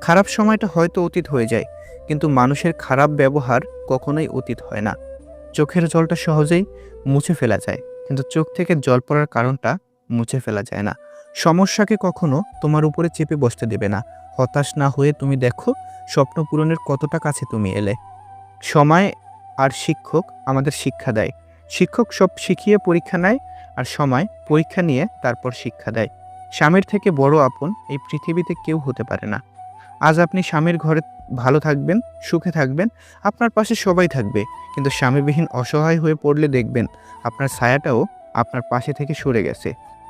খারাপ সময়টা হয়তো অতীত হয়ে যায়, কিন্তু মানুষের খারাপ ব্যবহার কখনোই অতীত হয় না। চোখের জলটা সহজেই মুছে ফেলা যায়, কিন্তু চোখ থেকে জল পড়ার কারণটা মুছে ফেলা যায় না। সমস্যাকে কখনো তোমার উপরে চেপে বসতে দেবে না। হতাশ না হয়ে তুমি দেখো স্বপ্ন পূরণের কতটা কাছে তুমি এলে। সময় আর শিক্ষক আমাদের শিক্ষা দেয়। শিক্ষক সব শিখিয়ে পরীক্ষা নেয়, আর সময় পরীক্ষা নিয়ে তারপর শিক্ষা দেয়। স্বামীর থেকে বড় আপন এই পৃথিবীতে কেউ হতে পারে না। আজ আপনি স্বামীর ঘরে ভালো থাকবেন, সুখে থাকবেন, আপনার পাশে সবাই থাকবে। কিন্তু স্বামীবিহীন অসহায় হয়ে পড়লে দেখবেন আপনার ছায়াটাও আপনার পাশে থেকে সরে গেছে।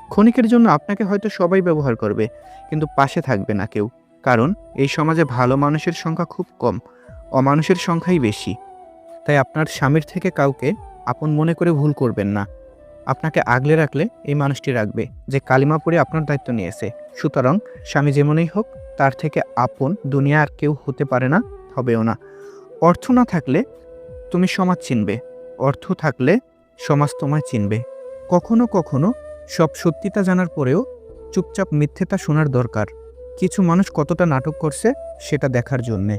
ক্ষণিকের জন্য আপনাকে হয়তো সবাই ব্যবহার করবে, কিন্তু পাশে থাকবে না কেউ। কারণ এই সমাজে ভালো মানুষের সংখ্যা খুব কম, অমানুষের সংখ্যাই বেশি। তাই আপনার স্বামীর থেকে কাউকে আপন মনে করে ভুল করবেন না। আপনাকে আগলে রাখলে এই মানুষটি রাখবে, যে কালিমা পড়ে আপনার দায়িত্ব নিয়েছে। সুতরাং স্বামী যেমনই হোক, তার থেকে আপন দুনিয়া আর কেউ হতে পারে না, হবেও না। অর্থ না থাকলে তুমি সমাজ চিনবে, অর্থ থাকলে সমাজ তোমায় চিনবে। কখনো কখনো সব সত্যিটা জানার পরেও চুপচাপ মিথ্যেটা শোনার দরকার। কিছু মানুষ কতটা নাটক করছে সেটা দেখার জন্যে।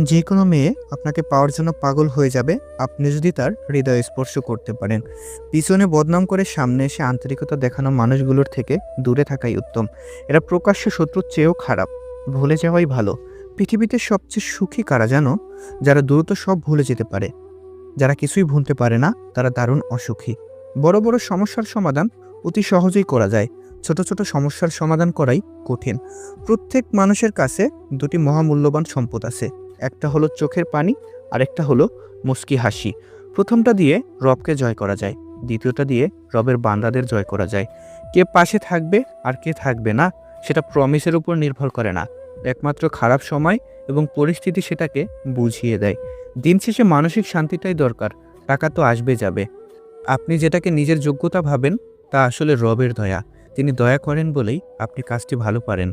যে কোনো মেয়ে আপনাকে পাওয়ার জন্য পাগল হয়ে যাবে, আপনি যদি তার হৃদয় স্পর্শ করতে পারেন। পিছনে বদনাম করে সামনে এসে আন্তরিকতা দেখানো মানুষগুলোর থেকে দূরে থাকাই উত্তম। এরা প্রকাশ্য শত্রুর চেয়েও খারাপ। ভুলে যাওয়াই ভালো। পৃথিবীতে সবচেয়ে সুখী কারা জানো? যারা দ্রুত সব ভুলে যেতে পারে। যারা কিছুই ভুলতে পারে না, তারা দারুণ অসুখী। বড় বড় সমস্যার সমাধান অতি সহজেই করা যায়, ছোট ছোট সমস্যার সমাধান করাই কঠিন। প্রত্যেক মানুষের কাছে দুটি মহামূল্যবান সম্পদ আছে। একটা হলো চোখের পানি, আর একটা হলো মুস্কি হাসি। প্রথমটা দিয়ে রবকে জয় করা যায়, দ্বিতীয়টা দিয়ে রবের বান্দাদের জয় করা যায়। কে পাশে থাকবে আর কে থাকবে না, সেটা প্রমিসের উপর নির্ভর করে না। একমাত্র খারাপ সময় এবং পরিস্থিতি সেটাকে বুঝিয়ে দেয়। দিন শেষে মানসিক শান্তিটাই দরকার। টাকা তো আসবে যাবে। আপনি যেটাকে নিজের যোগ্যতা ভাবেন, তা আসলে রবের দয়া। তিনি দয়া করেন বলেই আপনি কাজটি ভালো পারেন।